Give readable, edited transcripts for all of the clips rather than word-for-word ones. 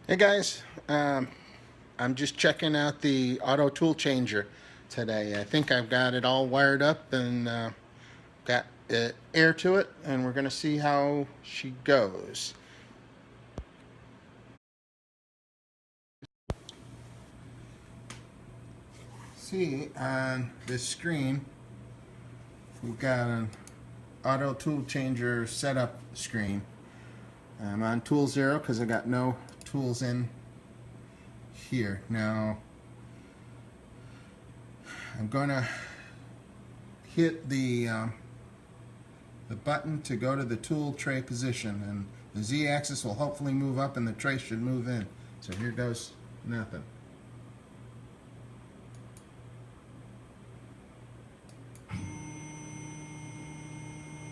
Hey guys, I'm just checking out the Auto Tool Changer today. I think I've got it all wired up and got air to it, and we're going to see how she goes. See, on this screen, we've got an Auto Tool Changer setup screen. I'm on Tool 0 because I got no tools in here. Now, I'm going to hit the button to go to the tool tray position, and the Z-axis will hopefully move up and the tray should move in. So here goes nothing.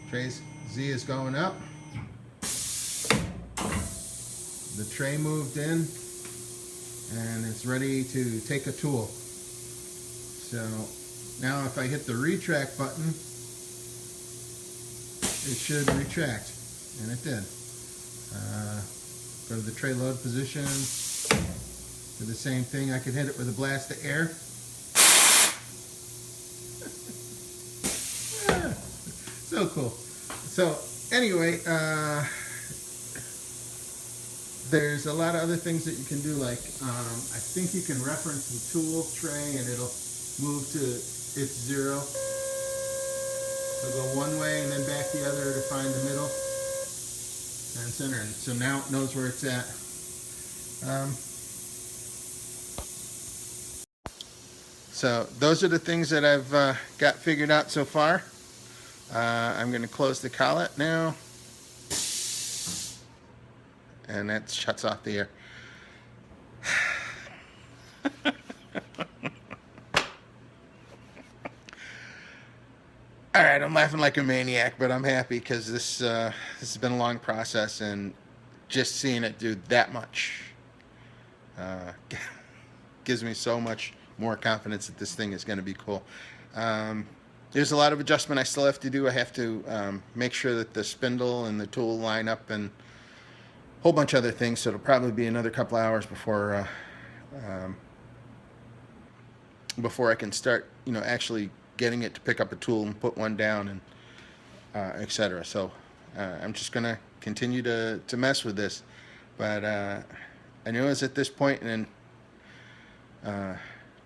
Trays Z is going up. The tray moved in and it's ready to take a tool. So now if I hit the retract button, it should retract, and it did. Go to the tray load position, do the same thing. I could hit it with a blast of air. So cool. So anyway, there's a lot of other things that you can do, like I think you can reference the tool tray and it'll move to its 0. It'll go one way and then back the other to find the middle and center. And so now it knows where it's at. So those are the things that I've got figured out so far. I'm going to close the collet now, and that shuts off the air. All right, I'm laughing like a maniac, but I'm happy because this has been a long process, and just seeing it do that much gives me so much more confidence that this thing is going to be cool. There's a lot of adjustment I still have to do. I have to make sure that the spindle and the tool line up and a whole bunch of other things, so it'll probably be another couple hours before I can start, actually getting it to pick up a tool and put one down and etc. So I'm just going to continue to mess with this. But I knew I was at this point, and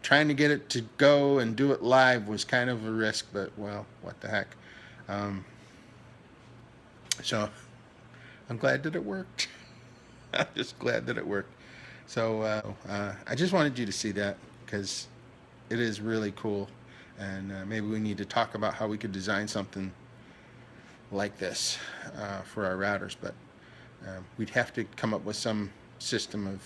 trying to get it to go and do it live was kind of a risk, but well, what the heck. So I'm glad that it worked. I'm just glad that it worked. So I just wanted you to see that because it is really cool, and maybe we need to talk about how we could design something like this for our routers, but we'd have to come up with some system of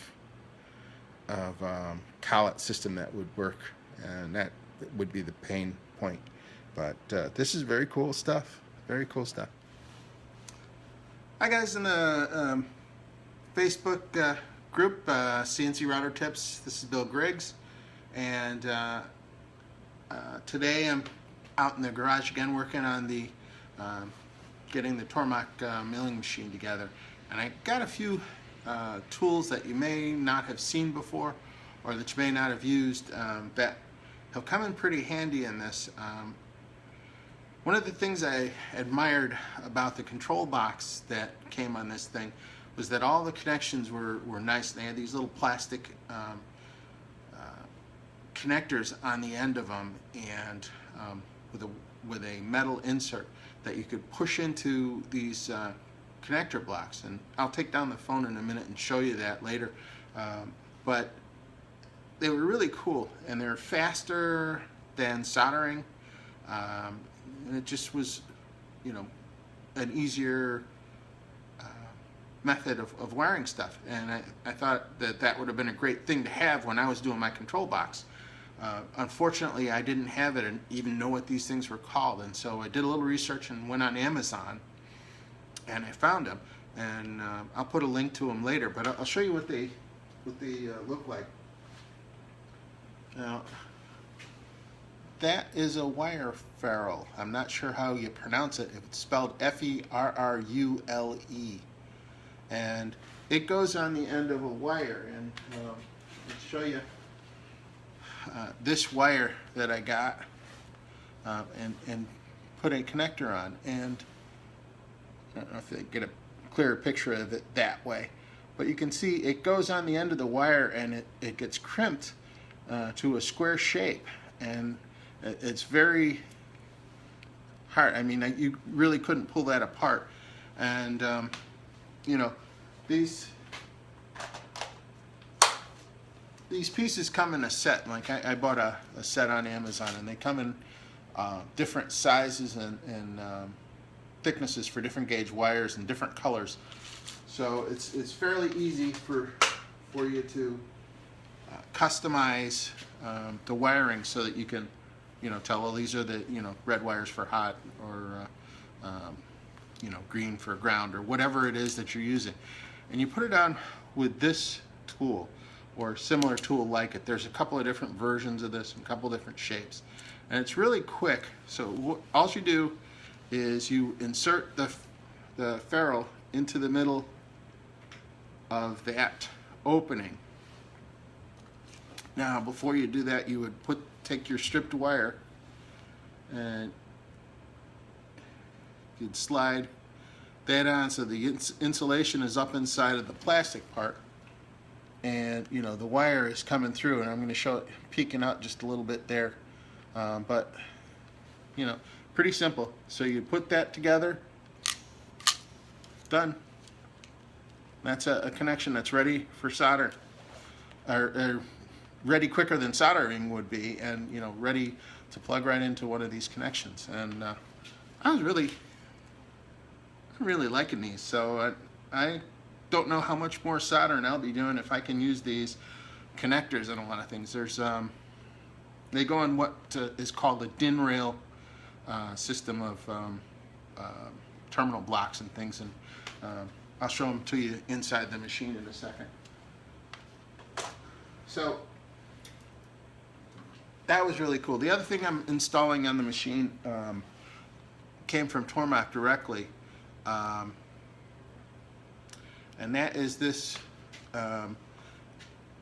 collet system that would work, and that would be the pain point. But this is very cool stuff. Very cool stuff. Hi guys in the Facebook group, CNC Router Tips. This is Bill Griggs, and today I'm out in the garage again working on the getting the Tormach milling machine together, and I got a few tools that you may not have seen before or that you may not have used that have come in pretty handy in this. One of the things I admired about the control box that came on this thing was that all the connections were nice. They had these little plastic connectors on the end of them, and with a metal insert that you could push into these connector blocks. And I'll take down the phone in a minute and show you that later. But they were really cool, and they're faster than soldering, and it just was, an easier method of wiring stuff. And I thought that would have been a great thing to have when I was doing my control box. Unfortunately, I didn't have it and even know what these things were called, and so I did a little research and went on Amazon, and I found them, and I'll put a link to them later, but I'll show you what they look like. Now, that is a wire ferrule. I'm not sure how you pronounce it. If it's spelled F-E-R-R-U-L-E. and it goes on the end of a wire. And let's show you this wire that I got and put a connector on. And I don't know if they get a clearer picture of it that way, but you can see it goes on the end of the wire, and it gets crimped to a square shape, and it's very hard. I mean, you really couldn't pull that apart. And you know, these pieces come in a set. Like I bought a set on Amazon, and they come in different sizes and thicknesses for different gauge wires and different colors. So it's fairly easy for you to customize the wiring so that you can, you know, tell, well, these are the, you know, red wires for hot, or you know, green for ground, or whatever it is that you're using. And you put it on with this tool or similar tool like it. There's a couple of different versions of this and a couple different shapes, and it's really quick. So all you do is you insert the ferrule into the middle of that opening. Now, before you do that, you would take your stripped wire and you'd slide that on so the insulation is up inside of the plastic part, and you know, the wire is coming through, and I'm going to show it peeking out just a little bit there, but you know, pretty simple. So you put that together, done. That's a connection that's ready for solder, or ready quicker than soldering would be, and you know, ready to plug right into one of these connections. And I was really liking these. So I don't know how much more soldering I'll be doing if I can use these connectors in a lot of things. There's they go on what is called a DIN rail system of terminal blocks and things, and I'll show them to you inside the machine in a second. So that was really cool. The other thing I'm installing on the machine came from Tormach directly, and that is this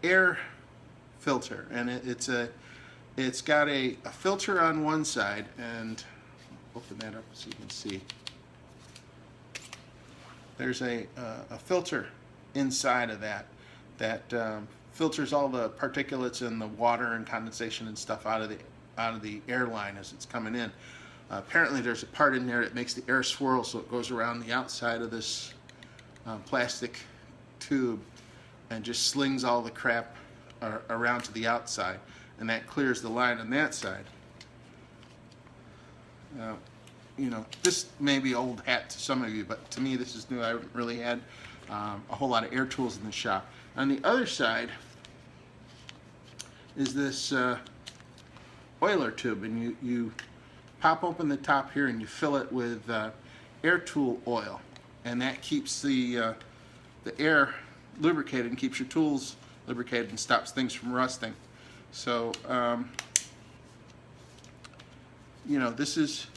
air filter, and it's got a filter on one side, and open that up so you can see. There's a filter inside of that filters all the particulates and the water and condensation and stuff out of the airline as it's coming in. Apparently there's a part in there that makes the air swirl, so it goes around the outside of this plastic tube and just slings all the crap around to the outside, and that clears the line on that side. You know, this may be old hat to some of you, but to me this is new. I haven't really had a whole lot of air tools in the shop. On the other side is this oiler tube, and you pop open the top here and you fill it with air tool oil, and that keeps the air lubricated and keeps your tools lubricated and stops things from rusting. So you know, this is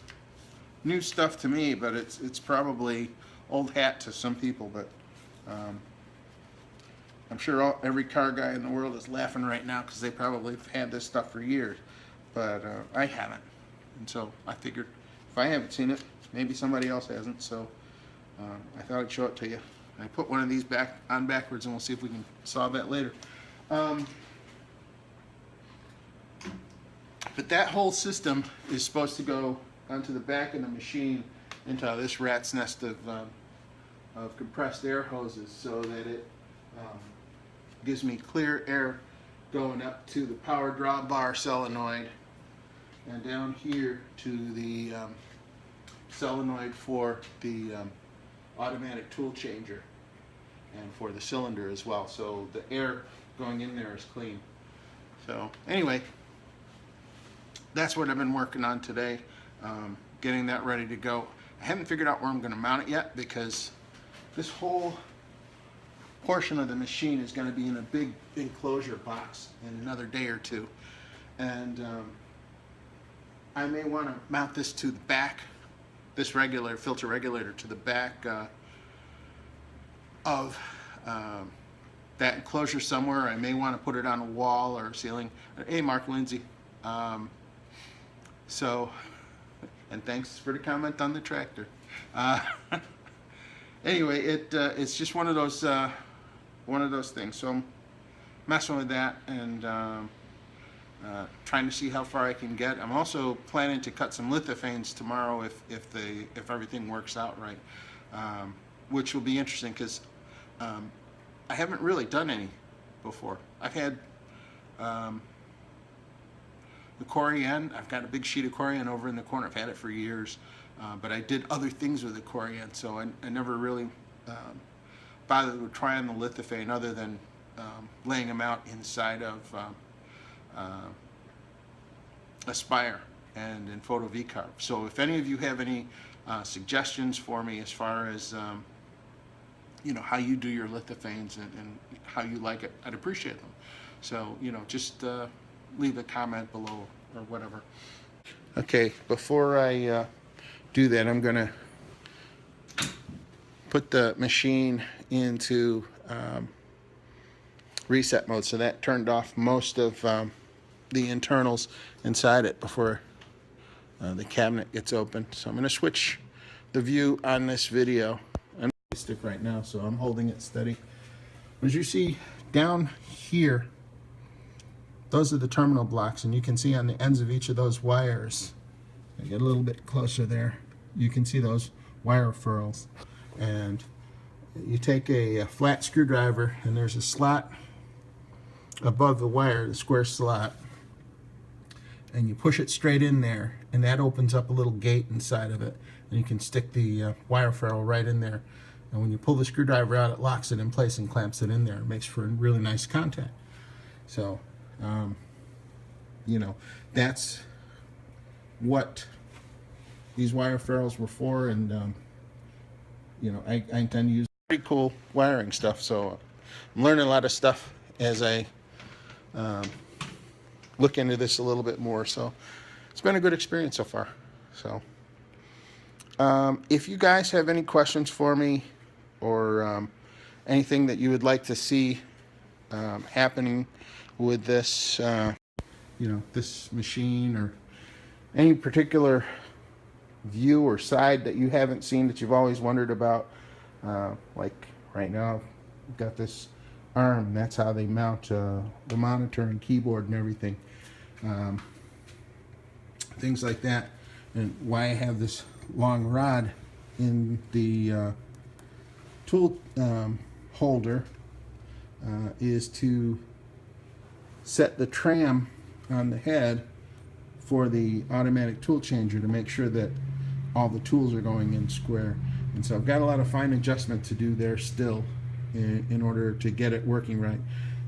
new stuff to me, but it's probably old hat to some people. But I'm sure every car guy in the world is laughing right now because they probably have had this stuff for years, but I haven't. And so I figured if I haven't seen it, maybe somebody else hasn't. So I thought I'd show it to you. I put one of these back on backwards, and we'll see if we can solve that later. But that whole system is supposed to go onto the back of the machine into this rat's nest of compressed air hoses, so that it gives me clear air going up to the power drawbar solenoid, and down here to the solenoid for the automatic tool changer, and for the cylinder as well, so the air going in there is clean. So anyway, that's what I've been working on today, getting that ready to go. I haven't figured out where I'm going to mount it yet, because this whole portion of the machine is going to be in a big enclosure box in another day or two, and I may want to mount this to the back, this filter regulator to the back of that enclosure somewhere. I may want to put it on a wall or a ceiling. Hey, Mark Lindsay. So, and thanks for the comment on the tractor. Anyway, it's just one of those things. So I'm messing with that and trying to see how far I can get. I'm also planning to cut some lithophanes tomorrow if everything works out right, which will be interesting because I haven't really done any before. I've had the corian. I've got a big sheet of corian over in the corner. I've had it for years, but I did other things with the corian, so I never really bothered with trying the lithophane other than laying them out inside of Aspire and in Photo VCarve. So if any of you have any suggestions for me as far as you know, how you do your lithophanes and how you like it, I'd appreciate them. So, you know, just leave a comment below or whatever. Okay, before I do that, I'm going to put the machine into reset mode. So that turned off most of the internals inside it before the cabinet gets open. So I'm going to switch the view on this video. I'm stick right now, so I'm holding it steady. As you see down here, those are the terminal blocks, and you can see on the ends of each of those wires, I get a little bit closer there, you can see those wire furls. And you take a flat screwdriver, and there's a slot above the wire, the square slot, and you push it straight in there, and that opens up a little gate inside of it, and you can stick the wire ferrule right in there. And when you pull the screwdriver out, it locks it in place and clamps it in there. It makes for a really nice contact. So, you know, that's what these wire ferrules were for, and you know, I intend to use pretty cool wiring stuff. So I'm learning a lot of stuff as I look into this a little bit more. So it's been a good experience so far. So if you guys have any questions for me, or anything that you would like to see happening with this, you know, this machine, or any particular view or side that you haven't seen that you've always wondered about, like right now, I've got this arm. That's how they mount the monitor and keyboard and everything. Things like that, and why I have this long rod in the tool holder is to set the tram on the head for the automatic tool changer to make sure that all the tools are going in square. And so I've got a lot of fine adjustment to do there still in order to get it working right.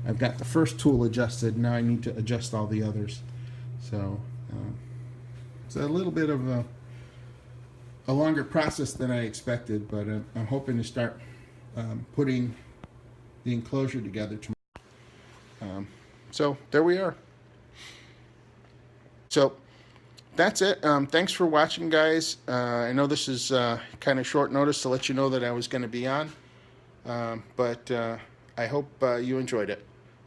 I've got the first tool adjusted, now I need to adjust all the others. So it's a little bit of a longer process than I expected, but I'm hoping to start putting the enclosure together tomorrow. So there we are. So that's it. Thanks for watching, guys. I know this is kind of short notice to let you know that I was going to be on, but I hope you enjoyed it.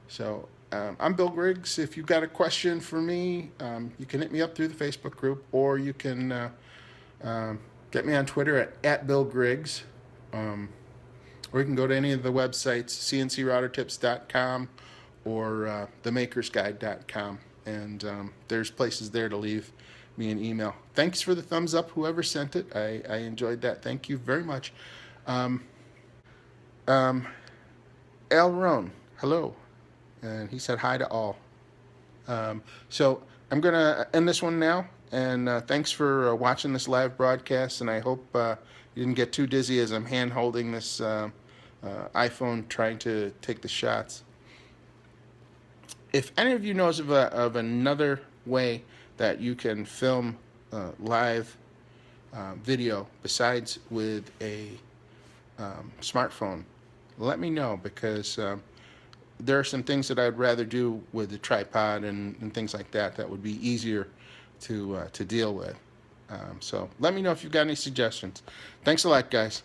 So I'm Bill Griggs. If you've got a question for me, you can hit me up through the Facebook group, or you can get me on Twitter at Bill Griggs, or you can go to any of the websites, cncroutertips.com or themakersguide.com, and there's places there to leave me an email. Thanks for the thumbs up, whoever sent it. I enjoyed that. Thank you very much. Al Roan, hello, and he said hi to all. So I'm going to end this one now, and thanks for watching this live broadcast, and I hope you didn't get too dizzy as I'm hand-holding this iPhone trying to take the shots. If any of you knows of another way that you can film live video besides with a smartphone, let me know, because there are some things that I'd rather do with the tripod and things like that would be easier to deal with. So let me know if you've got any suggestions. Thanks a lot, guys.